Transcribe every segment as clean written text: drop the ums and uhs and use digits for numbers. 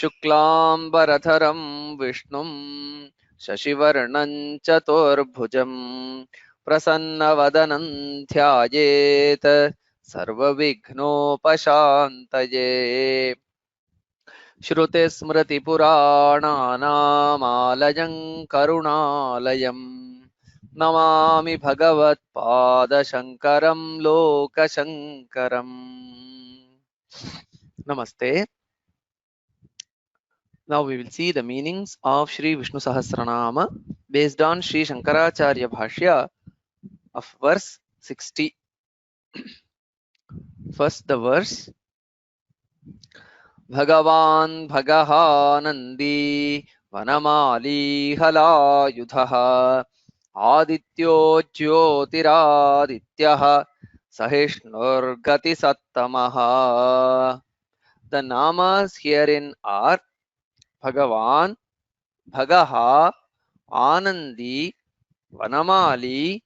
शुक्लांबरधरं विष्णुं शशिवर्णं चतुर्भुजं प्रसन्नवदनं ध्यायेत् सर्वविघ्नोपशान्तये। श्रुतिस्मृतिपुराणानामालयं करुणालयं Namami भगवत्पादशङ्करं लोकशङ्करम्। Namaste. Now we will see the meanings of Shri Vishnu Sahasranama based on Shri Shankaracharya Bhashya of verse 60. First the verse. Bhagavan Bhagahanandi Vanamali Halayudhaha Adityo Jyotiradityaha Sahishnur Gati Sattamaha. The namas herein are Bhagavan, Bhagaha, Anandi, Vanamali,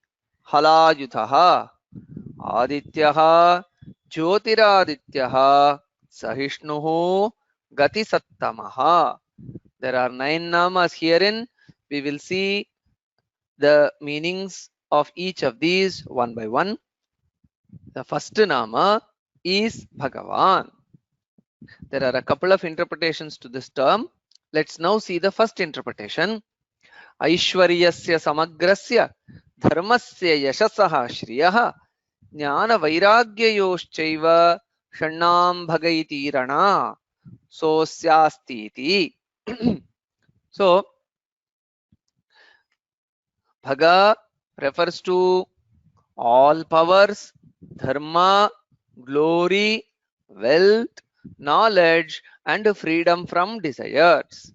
Halayuthaha, Adityaha, Jyotiradityaha, Sahishnuhu, Gati Sattamaha. There are 9 namas herein. We will see the meanings of each of these one by one. The first nama is Bhagavan. There are a couple of interpretations to this term. Let's now see the first interpretation. Aishwaryasya samagrasya dharmasya yashasah shriyah jnana vairagyayoschaiva shannam bhagaiti rana sosyastiti. So, Bhaga refers to all powers, dharma, glory, wealth, knowledge, and freedom from desires.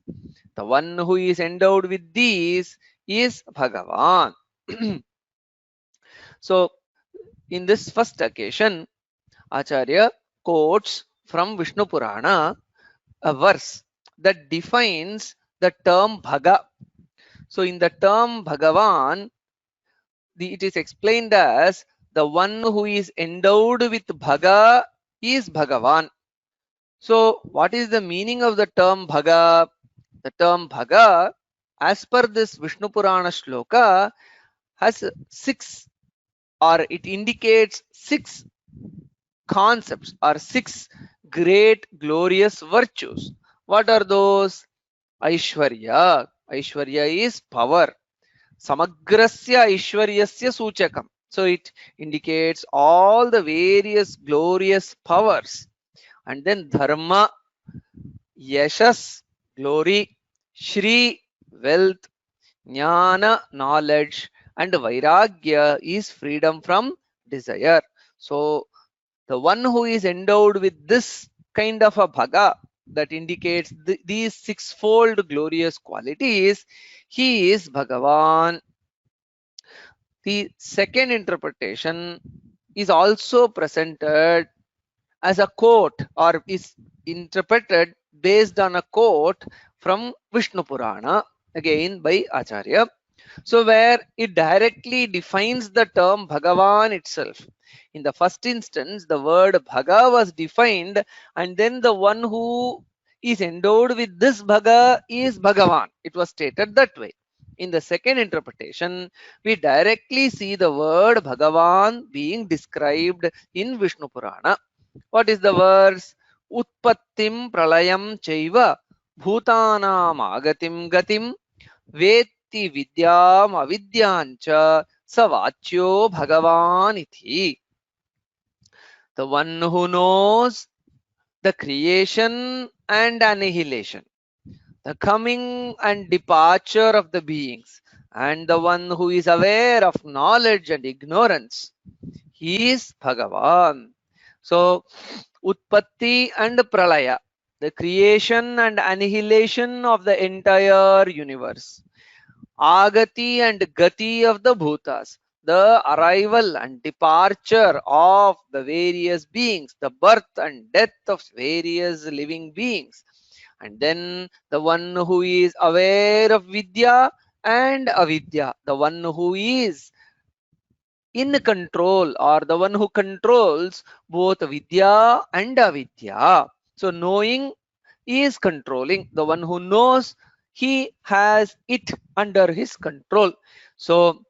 The one who is endowed with these is Bhagavan. So, in this first occasion, Acharya quotes from Vishnu Purana a verse that defines the term Bhaga. So, in the term Bhagavan, it is explained as the one who is endowed with Bhaga is Bhagavan. So, what is the meaning of the term Bhaga? The term Bhaga, as per this Vishnu Purana shloka, has 6, or it indicates 6 concepts or 6 great glorious virtues. What are those? Aishwarya. Aishwarya is power. Samagrasya Aishwaryasya Suchakam. So it indicates all the various glorious powers. And then Dharma, Yashas, glory, Shri, wealth, Jnana, knowledge, and Vairagya is freedom from desire. So the one who is endowed with this kind of a Bhaga that indicates these 6-fold glorious qualities, he is Bhagavan. The second interpretation is also presented as a quote, or is interpreted based on a quote from Vishnu Purana, again by Acharya. So where it directly defines the term Bhagavan itself. In the first instance, the word Bhaga was defined, and then the one who is endowed with this Bhaga is Bhagavan. It was stated that way. In the second interpretation, we directly see the word Bhagavan being described in Vishnu Purana. What is the verse? Utpattim pralayam chaiva bhutanam agatim gatim vetti vidyam avidyancha savachyo bhagavan iti. The one who knows the creation and annihilation, the coming and departure of the beings, and the one who is aware of knowledge and ignorance, he is Bhagavan. So, Utpatti and Pralaya, the creation and annihilation of the entire universe. Agati and Gati of the Bhutas, the arrival and departure of the various beings, the birth and death of various living beings. And then the one who is aware of Vidya and Avidya, the one who is in control, or the one who controls both Vidya and Avidya. So knowing is controlling. The one who knows, he has it under his control. So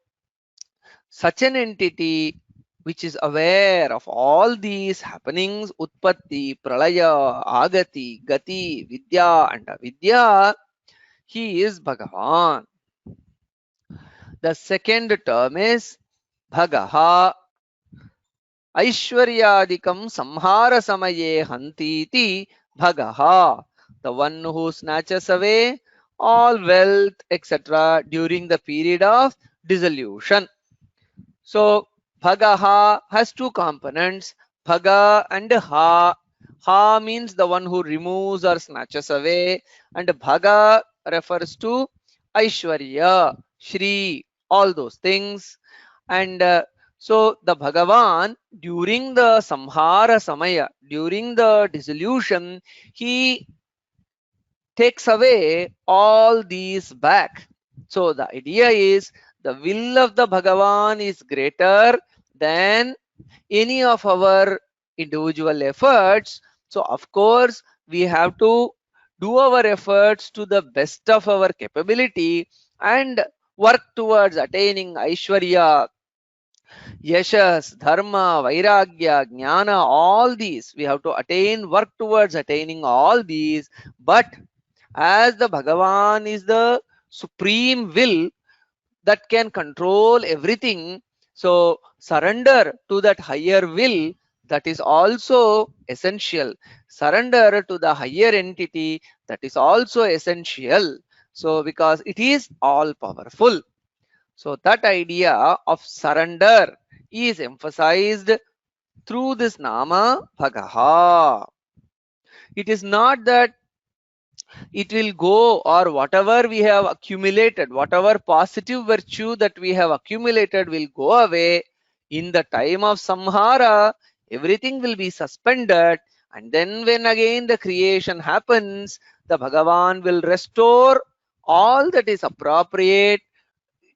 such an entity which is aware of all these happenings, utpatti, pralaya, agati, gati, vidya and avidya, he is Bhagavan. The second term is Bhagaha. Aishwaryadikam samhara samaye hantiti Bhagaha. The one who snatches away all wealth, etc. during the period of dissolution. So Bhagaha has two components, Bhaga and Ha. Ha means the one who removes or snatches away, and Bhaga refers to Aishwarya, Shri, all those things. And so the Bhagavan, during the Samhara Samaya, during the dissolution, he takes away all these back. So the idea is the will of the Bhagavan is greater than any of our individual efforts. So of course we have to do our efforts to the best of our capability and work towards attaining Aishwarya, Yashas, Dharma, Vairagya, Jnana, all these we have to attain, work towards attaining all these. But as the Bhagavan is the supreme will that can control everything, so surrender to that higher will, that is also essential. Surrender to the higher entity, that is also essential. So because it is all powerful. So that idea of surrender is emphasized through this nama Bhagaha. It is not that it will go, or whatever we have accumulated, whatever positive virtue that we have accumulated will go away. In the time of samhara, everything will be suspended, and then when again the creation happens, the Bhagavan will restore all that is appropriate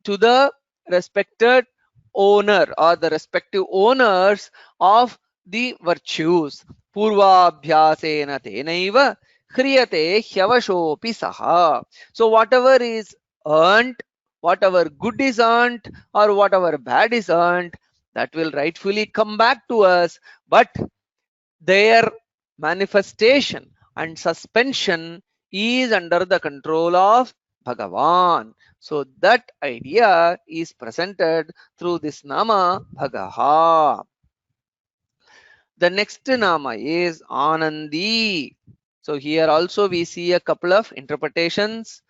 to the respected owner or the respective owners of the virtues. Purvabhyasena tenaiva kriyate hyavashopi saha. So whatever is earned, whatever good is earned or whatever bad is earned, that will rightfully come back to us. But their manifestation and suspension is under the control of Bhagavan. So that idea is presented through this nama Bhagaha. The next nama is Anandi. So here also we see a couple of interpretations.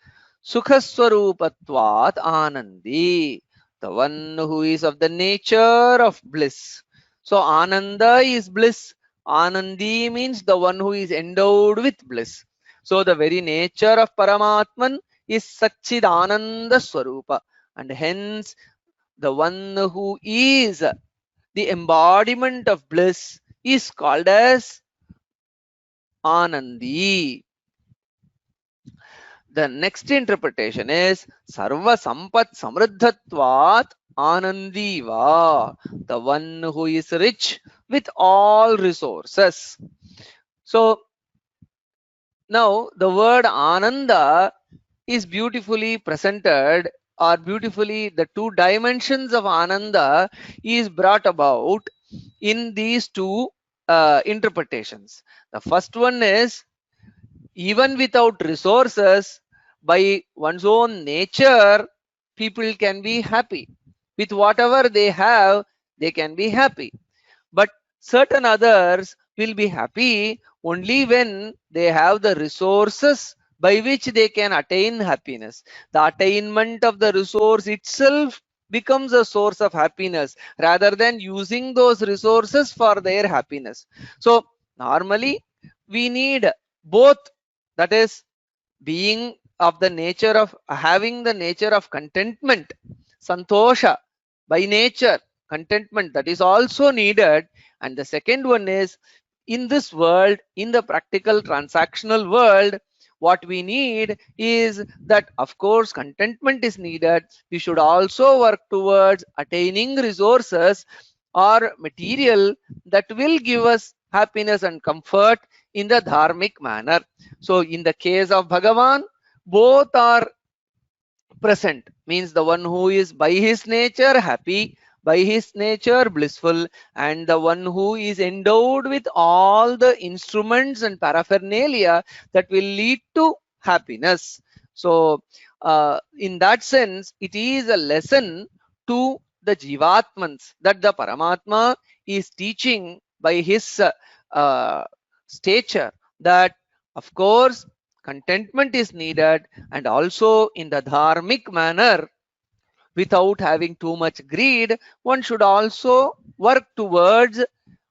Sukhaswarupatvat Anandi, the one who is of the nature of bliss. So Ananda is bliss. Anandi means the one who is endowed with bliss. So the very nature of Paramatman is Satchidananda Swarupa, and hence the one who is the embodiment of bliss is called as Anandi. The next interpretation is Sarva Sampat Samriddhatvat Anandiva, the one who is rich with all resources. So now the word Ananda is beautifully presented, or beautifully the two dimensions of Ananda is brought about in these two interpretations. The first one is, even without resources, by one's own nature, people can be happy. With whatever they have, they can be happy. But certain others will be happy only when they have the resources by which they can attain happiness. The attainment of the resource itself becomes a source of happiness rather than using those resources for their happiness. So normally we need both, that is being of the nature of having the nature of contentment, santosha, by nature contentment, that is also needed. And the second one is, in this world, in the practical transactional world, what we need is that of course contentment is needed. We should also work towards attaining resources or material that will give us happiness and comfort in the dharmic manner. So in the case of Bhagavan, both are present, means the one who is by his nature happy, by his nature blissful, and the one who is endowed with all the instruments and paraphernalia that will lead to happiness. So in that sense, it is a lesson to the jivatmans that the Paramatma is teaching by his stature, that of course contentment is needed, and also in the dharmic manner, without having too much greed, one should also work towards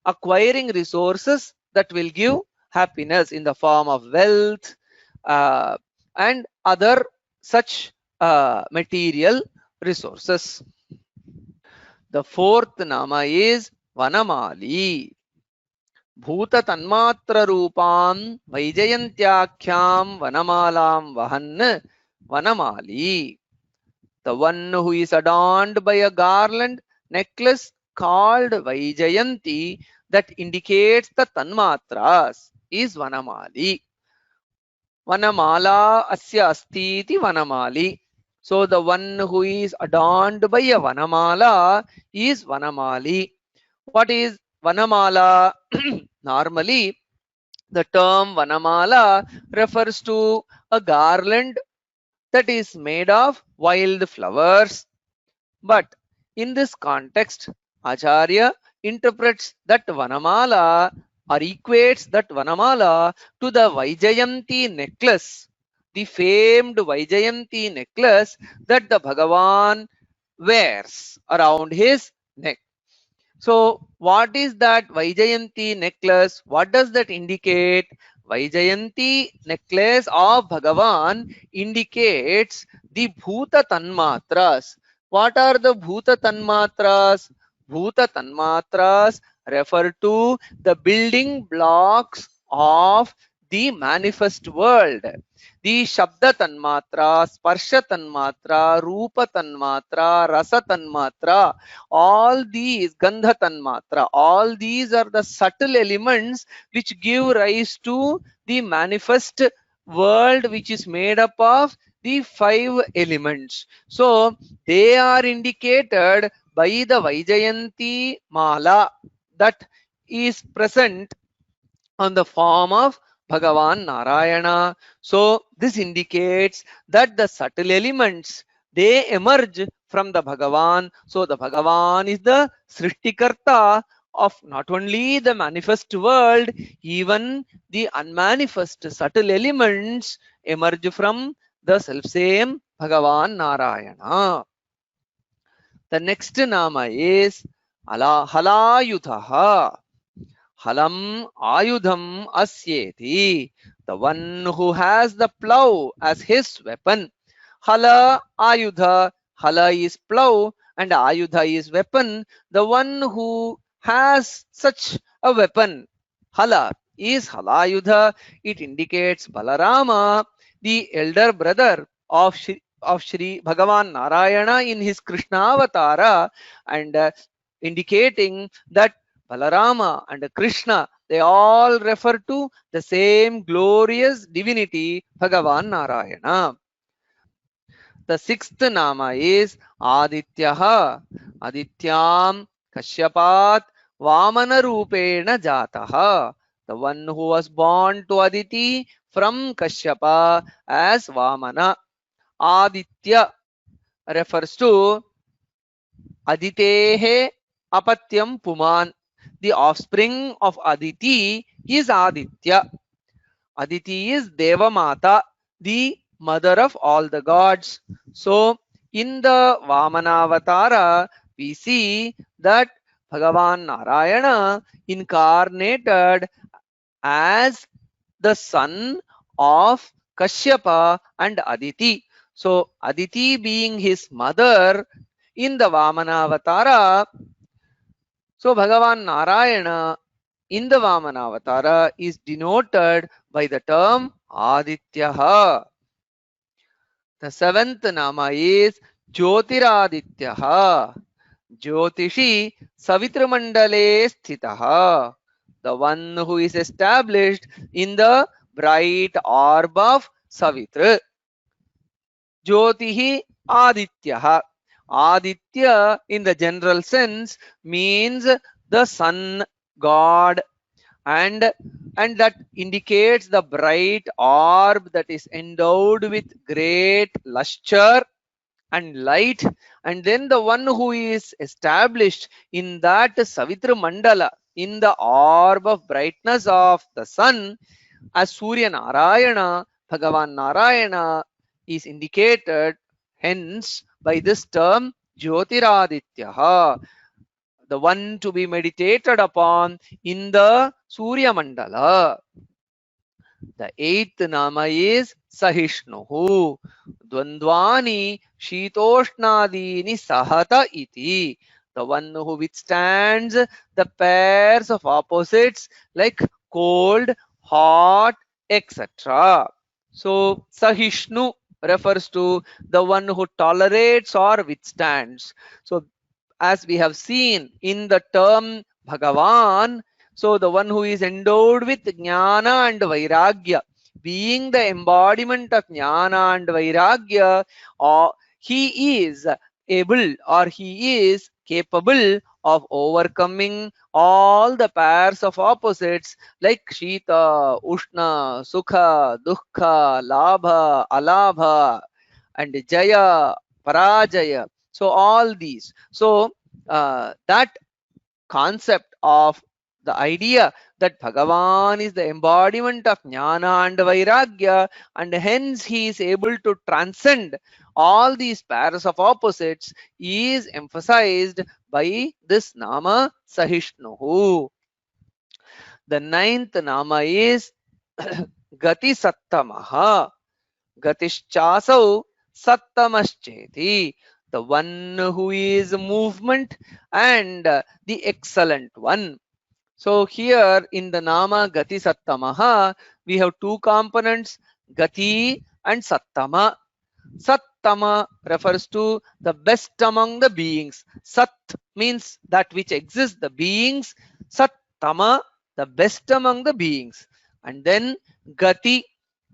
acquiring resources that will give happiness in the form of wealth uh, and other such material resources. The fourth nama is Vanamali. भूत तन्मात्र रूपां वैजयन्त्याख्यां वनमालां वहन् वनमाली. The one who is adorned by a garland necklace called Vaijayanti that indicates the Tanmatras is Vanamali. Vanamala asya asti iti Vanamali. So the one who is adorned by a Vanamala is Vanamali. What is Vanamala? Normally, the term Vanamala refers to a garland that is made of wild flowers. But in this context, Acharya interprets that Vanamala or equates that Vanamala to the Vaijayanti necklace, the famed Vaijayanti necklace that the Bhagavan wears around his neck. So, what is that Vaijayanti necklace? What does that indicate? Vaijayanti necklace of Bhagavan indicates the Bhuta Tanmatras. What are the Bhuta Tanmatras? Bhuta Tanmatras refer to the building blocks of the manifest world. The Shabda Tanmatra, Sparsha Tanmatra, Rupa Tanmatra, Rasa Tanmatra, all these Gandha Tanmatra, all these are the subtle elements which give rise to the manifest world, which is made up of the 5 elements. So they are indicated by the Vaijayanti Mala that is present on the form of Bhagavan Narayana. So this indicates that the subtle elements, they emerge from the Bhagavan. So the Bhagavan is the Srishtikarta of not only the manifest world, even the unmanifest subtle elements emerge from the self-same Bhagavan Narayana. The next nama is Halayuthaha. Halam Ayudham Asyeti. The one who has the plow as his weapon. Hala Ayudha. Hala is plow and Ayudha is weapon. The one who has such a weapon, Hala, is Halayudha. It indicates Balarama, the elder brother of Shri Bhagavan Narayana in his Krishna avatara, and indicating that Balarama and Krishna, they all refer to the same glorious divinity, Bhagavan Narayana. The sixth nama is Adityaha. Adityam Kashyapat Vamana Rupena Jataha. The one who was born to Aditi from Kashyapa as Vamana. Aditya refers to Aditehe Apatyam Puman. The offspring of Aditi is Aditya. Aditi is Devamata, the mother of all the gods. So, in the Vamana Avatara, we see that Bhagavan Narayana incarnated as the son of Kashyapa and Aditi. So, Aditi being his mother in the Vamana Avatara, so Bhagavan Narayana in the Vamana Avatara is denoted by the term Adityaha. The seventh nama is Jyotiradityaha. Jyotishi Savitramandale Sthitaha. the one who is established in the bright orb of Savitra. Jyotihi Adityaha. Aditya, in the general sense, means the sun god, and that indicates the bright orb that is endowed with great luster and light. And then the one who is established in that Savitra Mandala, in the orb of brightness of the sun, as Surya Narayana, Bhagavan Narayana is indicated hence by this term Jyotiradityaha, the one to be meditated upon in the Surya Mandala. The eighth nama is Sahishnuhu. Dvandvani Shitoshnadini Sahata iti. The one who withstands the pairs of opposites like cold, hot, etc. So Sahishnu refers to the one who tolerates or withstands. So as we have seen in the term Bhagavan, so the one who is endowed with Jnana and Vairagya, being the embodiment of Jnana and Vairagya, or he is able or he is capable of overcoming all the pairs of opposites like Shita, Ushna, Sukha, Dukkha, Labha, Alabha, and Jaya, Parajaya. So all these. So that concept of the idea that Bhagavan is the embodiment of Jnana and Vairagya, and hence he is able to transcend all these pairs of opposites, is emphasized by this Nama Sahishnuhu. The ninth Nama is Gati Sattamaha. Gatishchasau Sattamascheti. The one who is movement and the excellent one. So here in the Nama Gati Sattamaha, we have two components, Gati and Sattama. Sattama refers to the best among the beings. Sat means that which exists, the beings. Sattama, the best among the beings. And then Gati.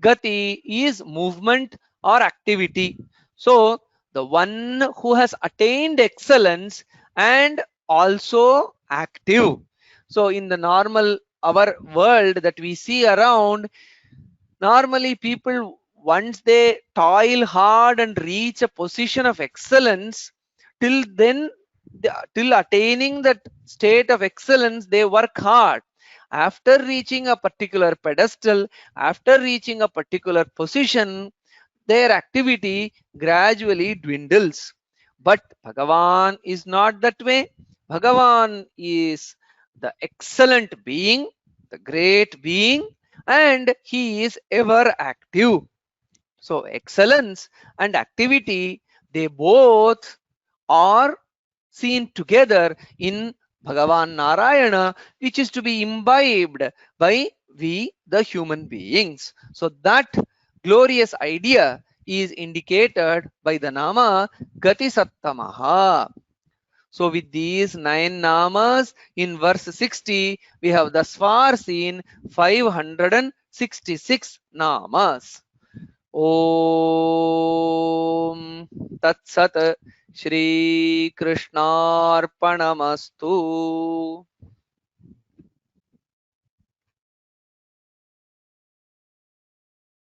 Gati is movement or activity. So the one who has attained excellence and also active. So in the normal our world that we see around, normally people, once they toil hard and reach a position of excellence, till then till attaining that state of excellence they work hard. After reaching a particular pedestal, after reaching a particular position, their activity gradually dwindles. But Bhagavan is not that way. Bhagavan is the excellent being, the great being, and he is ever active. So excellence and activity, they both are seen together in Bhagavan Narayana, which is to be imbibed by we, the human beings. So that glorious idea is indicated by the Nama Gati Sattamaha. So with these 9 namas in verse 60, we have thus far seen 566 namas. Om Tat Sat. Shri Krishnarpanamastu.